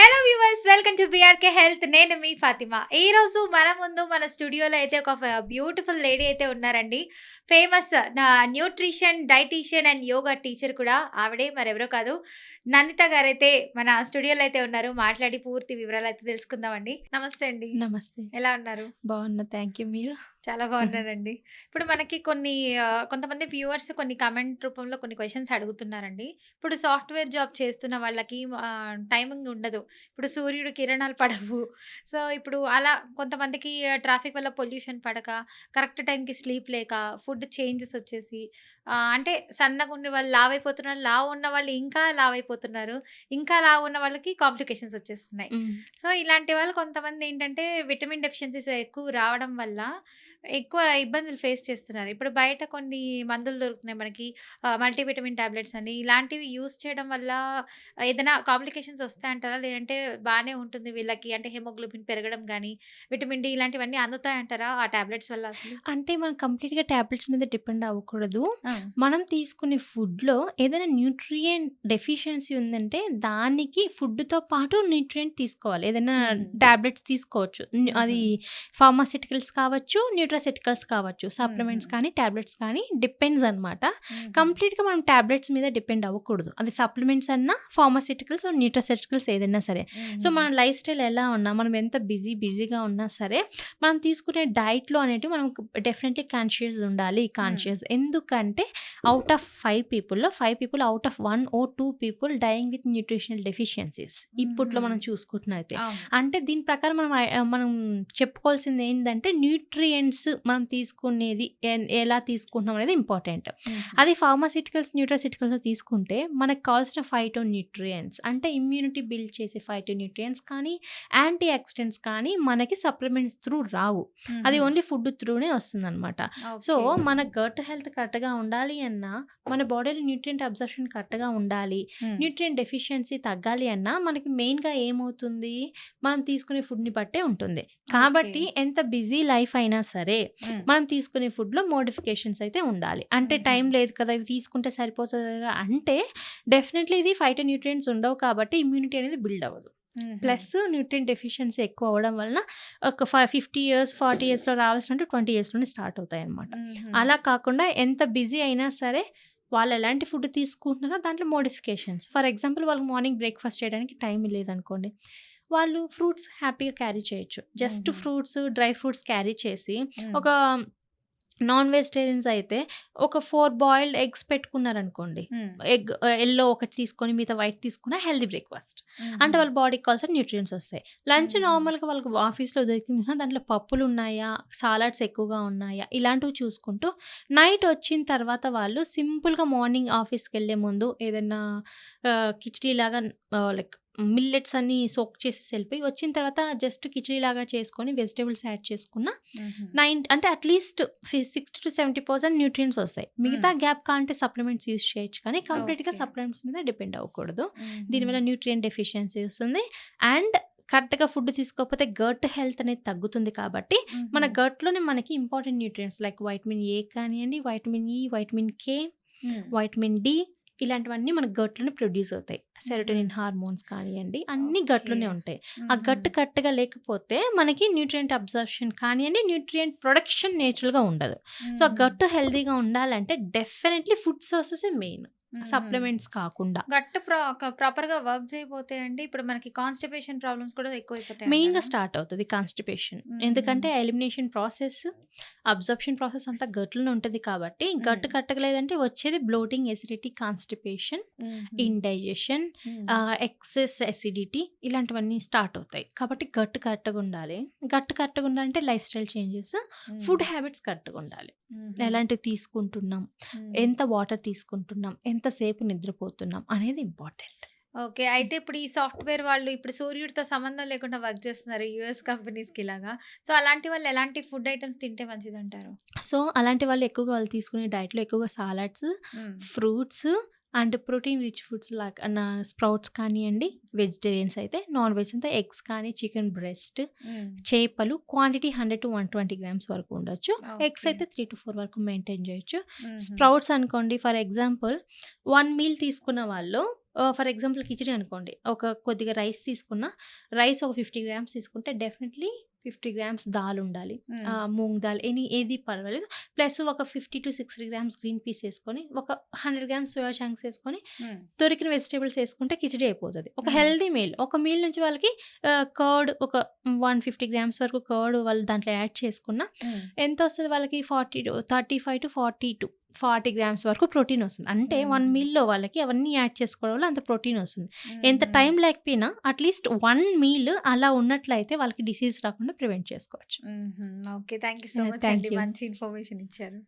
Hello viewers, welcome to BRK health. నేను మీ ఫాతిమా. ఈ రోజు మన ముందు మన స్టూడియోలో అయితే ఒక బ్యూటిఫుల్ లేడీ అయితే ఉన్నారండి. Famous nutrition dietitian and yoga teacher కూడా ఆవిడే, మరెవరో కాదు, నందిత గారైతే మన స్టూడియోలో అయితే ఉన్నారు. మాట్లాడి పూర్తి వివరాలు అయితే తెలుసుకుందామండి. నమస్తే అండి. నమస్తే. ఎలా ఉన్నారు? బాగున్నా. Thank you. మీరు? చాలా బాగున్నానండి. ఇప్పుడు మనకి కొంతమంది వ్యూవర్స్ కొన్ని కామెంట్ రూపంలో కొన్ని క్వెషన్స్ అడుగుతున్నారండి. ఇప్పుడు సాఫ్ట్‌వేర్ జాబ్ చేస్తున్న వాళ్ళకి టైమింగ్ ఉండదు. ఇప్పుడు సూర్యుడి కిరణాలు పడవు. సో, ఇప్పుడు అలా కొంతమందికి ట్రాఫిక్ వల్ల పొల్యూషన్ పడక, కరెక్ట్ టైంకి స్లీప్ లేక, ఫుడ్ చేంజెస్ వచ్చేసి అంటే సన్నగుండే వాళ్ళు లావైపోతున్నారు. లావు ఉన్న వాళ్ళు ఇంకా లావైపోతున్నారు. ఇంకా లావు ఉన్న వాళ్ళకి కాంప్లికేషన్స్ వచ్చేస్తున్నాయి. హ్మ్. సో, ఇలాంటి వాళ్ళు కొంతమంది ఏంటంటే విటమిన్ డెఫిషియన్సీస్ ఎక్కువ రావడం వల్ల ఎక్కువ ఇబ్బందులు ఫేస్ చేస్తున్నారు. ఇప్పుడు బయట కొన్ని మందులు దొరుకుతున్నాయి మనకి, మల్టీవిటమిన్ టాబ్లెట్స్ అని. ఇలాంటివి యూజ్ చేయడం వల్ల ఏదైనా కాంప్లికేషన్స్ వస్తాయంటారా? లేదంటే బానే ఉంటుంది వీళ్ళకి, అంటే హిమోగ్లోబిన్ పెరగడం గానీ, విటమిన్ డి ఇలాంటివన్నీ అందుతాయంటారా ఆ టాబ్లెట్స్ వల్ల అసలు? అంటే మనం కంప్లీట్‌గా టాబ్లెట్స్ మీద డిపెండ్ అవ్వకూడదు. ఆ! మనం తీసుకునే ఫుడ్‌లో ఏదైనా న్యూట్రియంట్ డెఫిషియన్సీ ఉందంటే దానికి ఫుడ్‌తో పాటు న్యూట్రియంట్ తీసుకోవాలి. ఏదైనా హుహు. టాబ్లెట్స్ తీసుకోవచ్చు. హుహు. అది ఫార్మాస్యూటికల్స్ కావచ్చు, న్యూట్రాస్యూటికల్స్ కావచ్చు. హుహు. సప్లిమెంట్స్ కానీ, టాబ్లెట్స్ కానీ డిపెండ్స్ అనమాట. హుహు. కంప్లీట్‌గా మనం టాబ్లెట్స్ మీద డిపెండ్ అవ్వకూడదు. అది సప్లిమెంట్స్ అన్నా, ఫార్మాస్యూటికల్స్ ఆర్ న్యూట్రాస్యూటికల్స్ ఏదైనా సరే. సో, హుహు. మన లైఫ్ స్టైల్ ఎలా ఉన్నా, మనం ఎంత బిజీగా ఉన్నా సరే, మనం తీసుకునే డైట్‌లో అనేటివి మనం డెఫినెట్‌లీ హ్మ్. కాన్షియస్. ఎందుకంటే ఔట్ ఆఫ్ 5 పీపుల్‌లో 5 people out of 1 or 2 people dying with nutritional deficiencies. ఇప్పట్లో హుహు. మనం చూసుకుంటున్నయితే. అవును. అంటే దీని ప్రకారం మనం చెప్పుకోవాల్సింది ఏంటంటే న్యూట్రియంట్స్ మనం తీసుకునేది ఎలా తీసుకుంటున్నాం అనేది ఇంపార్టెంట్. హుహు. అది ఫార్మాస్యూటికల్స్, న్యూట్రాస్యూటికల్స్‌లో తీసుకుంటే మనకు కావాల్సిన ఫైటోన్యూట్రియంట్స్ అంటే ఇమ్యూనిటీ బిల్డ్ చేసే ఫైటోన్యూట్రియంట్స్ కానీ, యాంటీ ఆక్సిడెంట్స్ కానీ మనకి సప్లిమెంట్స్ త్రూ రావు. అది హుహు. ఓన్లీ ఫుడ్ త్రూనే వస్తుందనమాట. So, okay. మన గట్ హెల్త్ కరెక్ట్‌గా ఉండాలి అన్నా, మన బాడీలో న్యూట్రియంట్ అబ్జర్ప్షన్ కరెక్ట్‌గా ఉండాలి, హ్మ్. న్యూట్రియంట్ డెఫిషియన్సీ తగ్గాలి అన్నా మనకి మెయిన్‌గా ఏమవుతుంది, మనం తీసుకునే ఫుడ్‌ని బట్టే ఉంటుంది. ఓకే. కాబట్టి ఎంత బిజీ లైఫ్ అయినా సరే, హ్మ్. మనం తీసుకునే ఫుడ్‌లో మోడిఫికేషన్స్ అయితే ఉండాలి. అంటే హుహు. టైం లేదు కదా! ఇవి తీసుకుంటే సరిపోతది కదా! అంటే డెఫినెట్‌లీ ఇది ఫైటోన్యూట్రియంట్స్ ఉండవు కాబట్టి ఇమ్యూనిటీ అనేది బిల్డ్ అవ్వదు. హుహు. ప్లస్ న్యూట్రియంట్ డెఫిషియన్సీ ఎక్కువ అవ్వడం వలన ఒక 50 ఇయర్స్, 40 ఇయర్స్‌లో రావాల్సినవి 20 ఇయర్స్‌లోనే స్టార్ట్ అవుతాయన్నమాట. హుహు. అలా కాకుండా ఎంత బిజీ అయినా సరే, వాళ్ళు ఎలాంటి ఫుడ్ తీసుకుంటున్నారో దాంట్లో మోడిఫికేషన్స్. ఫర్ ఎగ్జాంపుల్ వాళ్ళకి మార్నింగ్ బ్రేక్‌ఫాస్ట్ చేయడానికి టైం లేదనుకోండి, వాళ్ళు ఫ్రూట్స్ హ్యాపీగా క్యారీ చేయొచ్చు. జస్ట్ హుహు. ఫ్రూట్స్, డ్రై ఫ్రూట్స్ క్యారీ చేసి హ్మ్. ఒక నాన్ వెజిటేరియన్స్ అయితే ఒక 4 బాయిల్డ్ ఎగ్స్ పెట్టుకున్నారనుకోండి. హ్మ్. యెల్లో ఒకటి తీసుకొని మిగతా వైట్ తీసుకున్న హెల్తీ బ్రేక్‌ఫాస్ట్. అంటే హుహు. వాళ్ళ బాడీకి కావాల్సిన న్యూట్రియంట్స్ వస్తాయి. లంచ్ హుహు. నార్మల్‌గా వాళ్ళకి ఆఫీస్‌లో దొరికింది దాంట్లో పప్పులున్నాయా, సాలడ్స్ ఎక్కువగా ఉన్నాయా, ఇలాంటివి చూసుకుంటూ నైట్ వచ్చిన తర్వాత వాళ్ళు సింపుల్‌గా మార్నింగ్ ఆఫీస్‌కెళ్ళే ముందు ఏదన్నా కిచిడీలాగా లైక్ మిల్లెట్స్ అన్నీ సోక్ చేసేసి వెళ్ళిపోయి వచ్చిన తర్వాత జస్ట్ కిచిడీలాగా చేసుకొని వెజిటబుల్స్ యాడ్ చేసుకున్న హుహు. 9 అంటే అట్‌లీస్ట్ 60-70% న్యూట్రియంట్స్ వస్తాయి. హ్మ్. మిగతా గ్యాప్ కావాలంటే సప్లిమెంట్స్ యూజ్ చేయొచ్చు కానీ కంప్లీట్‌గా ఓకే. సప్లిమెంట్స్ మీద డిపెండ్ అవ్వకూడదు. హుహు. దీనివల్ల న్యూట్రియంట్ డెఫిషియన్సీ వస్తుంది. అండ్ కరెక్ట్‌గా ఫుడ్ తీసుకోకపోతే గట్ హెల్త్ అనేది తగ్గుతుంది కాబట్టి మన హుహు. గట్‌లోనే మనకి important nutrients like vitamin A కానియండి, వైటమిన్ ఈ, వైటమిన్ కే, హ్మ్. వైటమిన్ డి ఇలాంటివన్నీ మన గట్‌లోనే ప్రొడ్యూస్ అవుతాయి. హుహు. సెరోటోనిన్ హార్మోన్స్ కానియండి అన్నీ ఓకే. గట్‌లోనే ఉంటాయి. ఆ హుహు. గట్ కరెక్ట్‌గా లేకపోతే మనకి న్యూట్రియంట్ అబ్జర్ప్షన్ కానియండి, న్యూట్రియంట్ ప్రొడక్షన్ నేచురల్‌గా ఉండదు. సో, ఆ హుహు. గట్ హెల్తీగా ఉండాలంటే డెఫినెట్‌లీ ఫుడ్ సోర్సెసే మెయిన్. హుహు. సప్లిమెంట్స్ కాకుండా. గట్ ప్రాపర్‌గా వర్క్ చేయకపోతే అండి, ఇప్పుడు మనకి కాన్‌స్టిపేషన్ ప్రాబ్లమ్స్ కూడా మెయిన్‌గా ఎక్కువైపోతాయంటారా? స్టార్ట్ అవుతది కాన్‌స్టిపేషన్. హుహు. ఎందుకంటే ఎలిమినేషన్ ప్రాసెస్, అబ్జార్ప్షన్ ప్రాసెస్ అంతా గట్‌లోనే ఉంటది కాబట్టి గట్ హ్మ్. కట్టగలేదంటే వచ్చేది బ్లోటింగ్, ఎసిడిటీ, కాన్‌స్టిపేషన్, హుహు. ఇండైజెషన్, హ్మ్. ఎక్సెస్ ఎసిడిటీ ఇలాంటివన్నీ స్టార్ట్ అవుతాయి. కాబట్టి గట్ కరెక్ట్‌గా ఉండాలి. గట్ కరెక్ట్‌గా ఉండాలంటే లైఫ్ స్టైల్ చేంజెస్, హ్మ్. ఫుడ్ హ్యాబిట్స్ కరెక్ట్‌గా ఉండాలి. హుహు. ఎలాంటివి తీసుకుంటున్నాం, హ్మ్. ఎంత వాటర్ తీసుకుంటున్నాం, ఎంతసేపు నిద్రపోతున్నాం అనేది ఇంపార్టెంట్. ఓకే. అయితే ఇప్పుడు ఈ సాఫ్ట్‌వేర్ వాళ్ళు ఇప్పుడు సూర్యుడితో సంబంధం లేకుండా వర్క్ చేస్తున్నారు యూఎస్ కంపెనీస్‌కి ఇలాగా. సో, అలాంటి వాళ్ళు ఎలాంటి ఫుడ్ ఐటెమ్స్ తింటే మంచిదంటారు? సో, అలాంటి వాళ్ళు ఎక్కువగా వాళ్ళు తీసుకునే డైట్‌లో ఎక్కువగా సాలడ్స్, హ్మ్. Fruits and protein rich foods sprouts కానియండి, వెజిటేరియన్స్ అయితే, నాన్ వెజ్ అయితే ఎగ్స్ కానీ, చికెన్ బ్రెస్ట్, హ్మ్. చేపలు క్వాంటిటీ 100-120 గ్రామ్స్ వరకు ఉండొచ్చు. Eggs okay. అయితే 3-4 వరకు మెయింటైన్ చేయొచ్చు. హుహు. స్ప్రౌట్స్ అనుకోండి ఫర్ ఎగ్జాంపుల్ 1 మీల్ తీసుకున్న వాళ్ళు ఫర్ ఎగ్జాంపుల్ కిచిడి అనుకోండి. ఒక కొద్దిగా రైస్ తీసుకున్న, రైస్ ఒక 50 గ్రామ్స్ తీసుకుంటే డెఫినెట్‌లీ 50 గ్రామ్స్ దాల్ ఉండాలి. హ్మ్. మూంగ్ దాల్ ఏది పర్వాలేదు. ప్లస్ ఒక 50-60 గ్రామ్స్ గ్రీన్ పీస్ ఏసుకొని, ఒక 100 గ్రామ్స్ సోయా చంక్స్ ఏసుకొని, హ్మ్. దొరికిన వెజిటబుల్స్ ఏసుకుంటే కిచిడి అయిపోతది. ఒక హ్మ్. Healthy meal. ఒక మీల్ నుంచి వాళ్ళకి కర్డ్ ఒక 150 గ్రామ్స్ వరకు కర్డ్ వాళ్ళు దాంట్లో యాడ్ చేసుకున్న హ్మ్. ఎంతొస్తది వాళ్ళకి 35-40 గ్రామ్స్ వరకు ప్రోటీన్ వస్తుంది. అంటే 1 హుహు. మీల్‌లో వాళ్ళకి అవన్నీ యాడ్ చేసుకోవడం వల్ల అంత ప్రోటీన్ వస్తుంది. ఎంత హుహు. టైం లేకపోయినా అట్‌లీస్ట్ 1 మీల్ అలా ఉన్నట్లయితే వాళ్ళకి డిసీజ్ రాకుండా ప్రివెంట్ చేసుకోవచ్చు. హుహు. Okay. Thank you so much thank అండి. యూ. మంచి ఇన్ఫర్మేషన్ ఇచ్చారు.